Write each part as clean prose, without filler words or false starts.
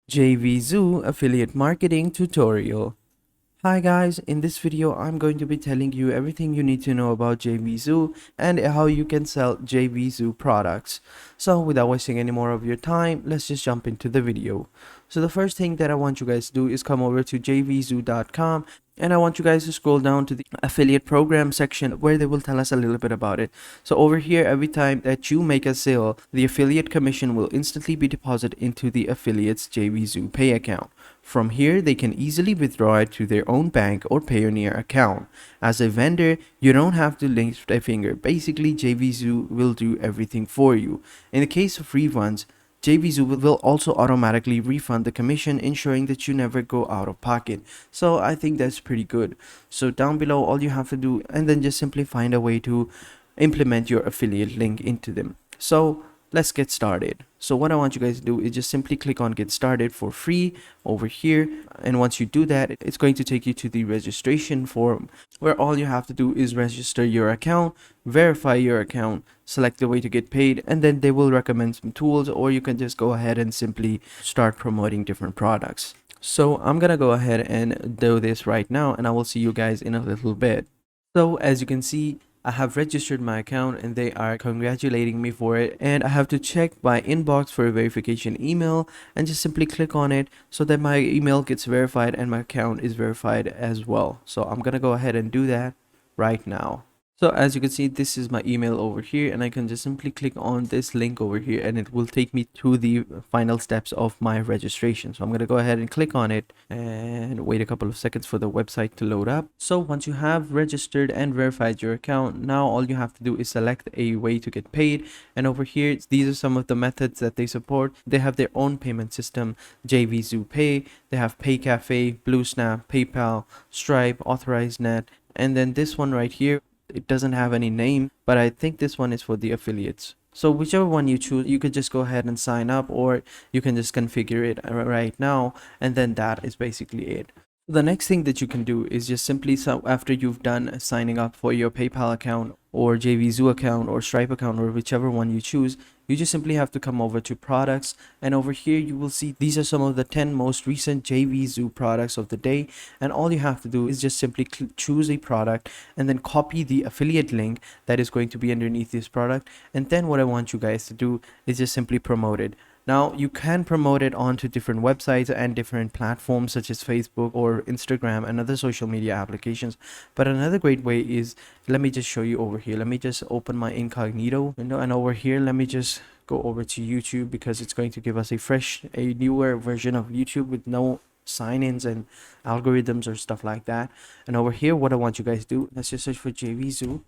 Jvzoo affiliate marketing tutorial. Hi guys, in this video I'm going to be telling you everything you need to know about Jvzoo and how you can sell Jvzoo products. So without wasting any more of your time, let's just jump into the video. So the first thing that I want you guys to do is come over to jvzoo.com, and I want you guys to scroll down to the affiliate program section where they will tell us a little bit about it. So over here, every time that you make a sale, the affiliate commission will instantly be deposited into the affiliate's Jvzoo Pay account. From here, they can easily withdraw it to their own bank or Payoneer account. As a vendor, you don't have to lift a finger. Basically, Jvzoo will do everything for you. In the case of refunds, Jvzoo will also automatically refund the commission, ensuring that you never go out of pocket. So I think that's pretty good. So down below, all you have to do, and then just simply find a way to implement your affiliate link into them. So let's get started. So what I want you guys to do is just simply click on get started for free over here, and once you do that, it's going to take you to the registration form where all you have to do is register your account, verify your account, select the way to get paid, and then they will recommend some tools, or you can just go ahead and simply start promoting different products. So I'm gonna go ahead and do this right now, and I will see you guys in a little bit. So as you can see, I have registered my account and they are congratulating me for it, and I have to check my inbox for a verification email and just simply click on it so that my email gets verified and my account is verified as well. So I'm gonna go ahead and do that right now. So as you can see, this is my email over here, and I can just simply click on this link over here and it will take me to the final steps of my registration. So I'm going to go ahead and click on it and wait a couple of seconds for the website to load up. So once you have registered and verified your account, now all you have to do is select a way to get paid. And over here, these are some of the methods that they support. They have their own payment system, Jvzoo Pay. They have Pay Cafe, BlueSnap, PayPal, Stripe, AuthorizeNet, and then this one right here, it doesn't have any name, but I think this one is for the affiliates. So whichever one you choose, you could just go ahead and sign up, or you can just configure it right now, and then that is basically it. The next thing that you can do is just simply, so after you've done signing up for your PayPal account or Jvzoo account or Stripe account or whichever one you choose, you just simply have to come over to products, and over here you will see these are some of the 10 most recent Jvzoo products of the day, and all you have to do is just simply choose a product and then copy the affiliate link that is going to be underneath this product, and then what I want you guys to do is just simply promote it. Now you can promote it onto different websites and different platforms such as Facebook or Instagram and other social media applications. But another great way is, let me just show you over here. Let me just open my incognito window, and over here, let me just go over to YouTube, because it's going to give us a newer version of YouTube with no sign-ins and algorithms or stuff like that. And over here, what I want you guys to do, let's just search for Jvzoo.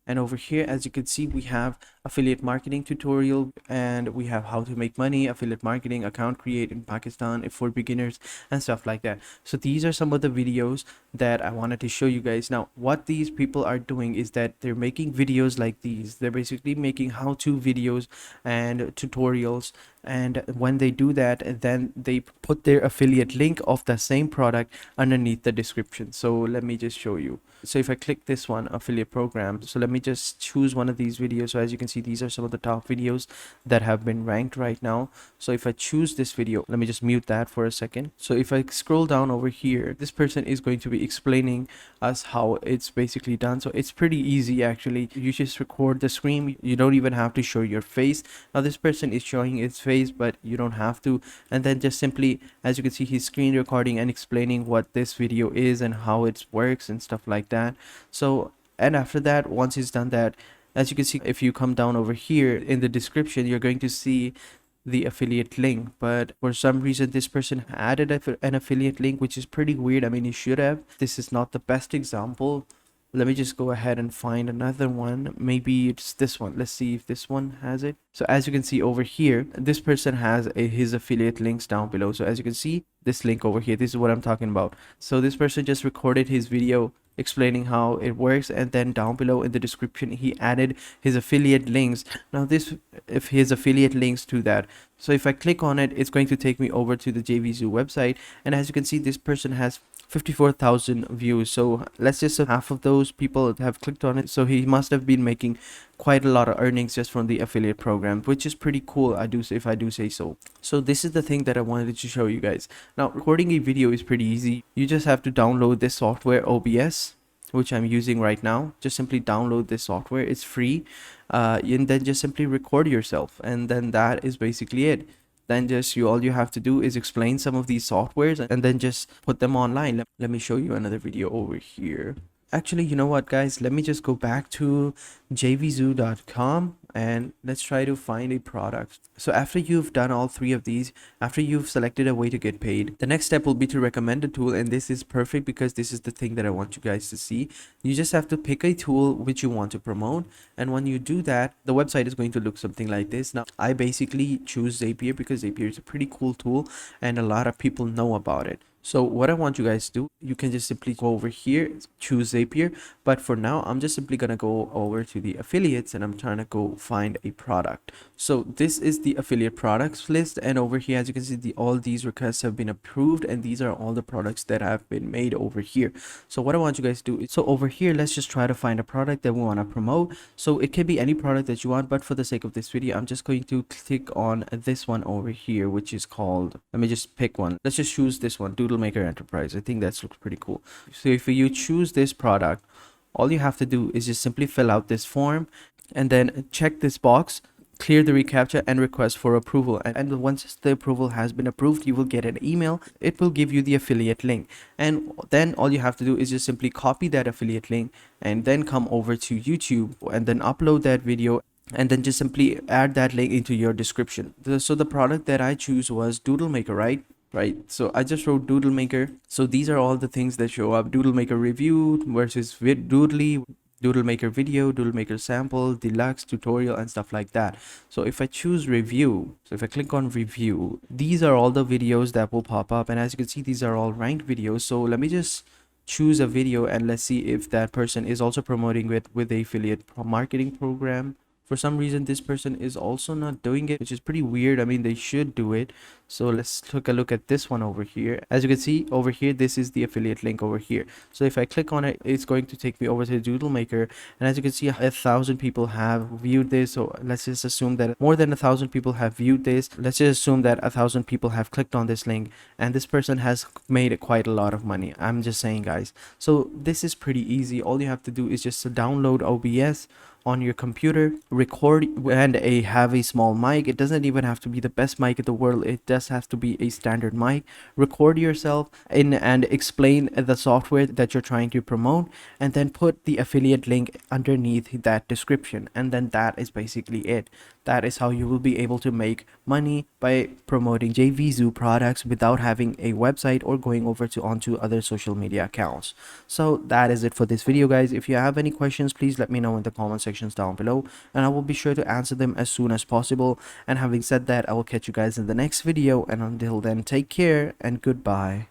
And over here, as you can see, we have affiliate marketing tutorial, and we have how to make money, affiliate marketing, account create in Pakistan for beginners, and stuff like that. So these are some of the videos that I wanted to show you guys. Now, what these people are doing is that they're making videos like these. They're basically making how-to videos and tutorials, and when they do that, then they put their affiliate link of the same product underneath the description. So let me just show you. So if I click this one, affiliate program, so let me just choose one of these videos. So as you can see, these are some of the top videos that have been ranked right now. So if I choose this video, let me just mute that for a second. So if I scroll down over here, this person is going to be explaining us how it's basically done. So it's pretty easy actually. You just record the screen. You don't even have to show your face. Now this person is showing its face, but you don't have to. And then just simply, as you can see, he's screen recording and explaining what this video is and how it works and stuff like that. So, and after that, once he's done that, as you can see, if you come down over here in the description, you're going to see the affiliate link, but for some reason this person added an affiliate link, which is pretty weird. I mean, he should have. This is not the best example. Let me just go ahead and find another one. Maybe it's this one. Let's see if this one has it. So as you can see over here, this person has his affiliate links down below. So as you can see, this link over here, this is what I'm talking about. So this person just recorded his video explaining how it works, and then down below in the description he added his affiliate links. Now this, if his affiliate links to that, so if I click on it, it's going to take me over to the Jvzoo website, and as you can see, this person has 54,000 views. So let's just say half of those people have clicked on it, so he must have been making quite a lot of earnings just from the affiliate program, which is pretty cool, I do say, if I do say so. So this is the thing that I wanted to show you guys. Now recording a video is pretty easy. You just have to download this software OBS, which I'm using right now. Just simply download this software, it's free, and then just simply record yourself, and then that is basically it. Then just all you have to do is explain some of these softwares and then just put them online. Let me show you another video over here. Actually, you know what, guys, let me just go back to jvzoo.com and let's try to find a product. So after you've done all three of these, after you've selected a way to get paid, the next step will be to recommend a tool, and this is perfect because this is the thing that I want you guys to see. You just have to pick a tool which you want to promote, and when you do that, the website is going to look something like this. Now I basically choose Zapier because Zapier is a pretty cool tool and a lot of people know about it. So what I want you guys to do, you can just simply go over here, choose Zapier, but for now I'm just simply gonna go over to the affiliates and I'm trying to go find a product. So this is the affiliate products list, and over here, as you can see, all these requests have been approved, and these are all the products that have been made over here. So what I want you guys to do is, so over here, let's just try to find a product that we want to promote. So it can be any product that you want, but for the sake of this video, I'm just going to click on this one over here, which is called, let me just pick one. Let's just choose this one, Maker Enterprise. I think that looks pretty cool. So if you choose this product, all you have to do is just simply fill out this form and then check this box, clear the reCAPTCHA and request for approval. And once the approval has been approved, you will get an email. It will give you the affiliate link, and then all you have to do is just simply copy that affiliate link and then come over to YouTube and then upload that video, and then just simply add that link into your description. So the product that I choose was Doodle Maker, right? So I just wrote Doodle Maker. So these are all the things that show up: Doodle Maker review versus Doodly, Doodle Maker video, Doodle Maker sample, deluxe, tutorial, and stuff like that. So if I choose review, so if I click on review, these are all the videos that will pop up, and as you can see, these are all ranked videos. So let me just choose a video and let's see if that person is also promoting with the affiliate marketing program. For some reason, this person is also not doing it, which is pretty weird. I mean, they should do it. So let's take a look at this one over here. As you can see over here, this is the affiliate link over here. So if I click on it, it's going to take me over to Doodle Maker. And as you can see, 1,000 people have viewed this. So let's just assume that more than 1,000 people have viewed this. Let's just assume that 1,000 people have clicked on this link, and this person has made quite a lot of money. I'm just saying, guys. So this is pretty easy. All you have to do is just to download OBS on your computer, record, and have a small mic. It doesn't even have to be the best mic in the world. It just has to be a standard mic. Record yourself in and explain the software that you're trying to promote, and then put the affiliate link underneath that description, and then that is basically it. That is how you will be able to make money by promoting Jvzoo products without having a website or going over to onto other social media accounts. So that is it for this video, guys. If you have any questions, please let me know in the comment sections down below, and I will be sure to answer them as soon as possible. And having said that, I will catch you guys in the next video, and until then, take care and goodbye.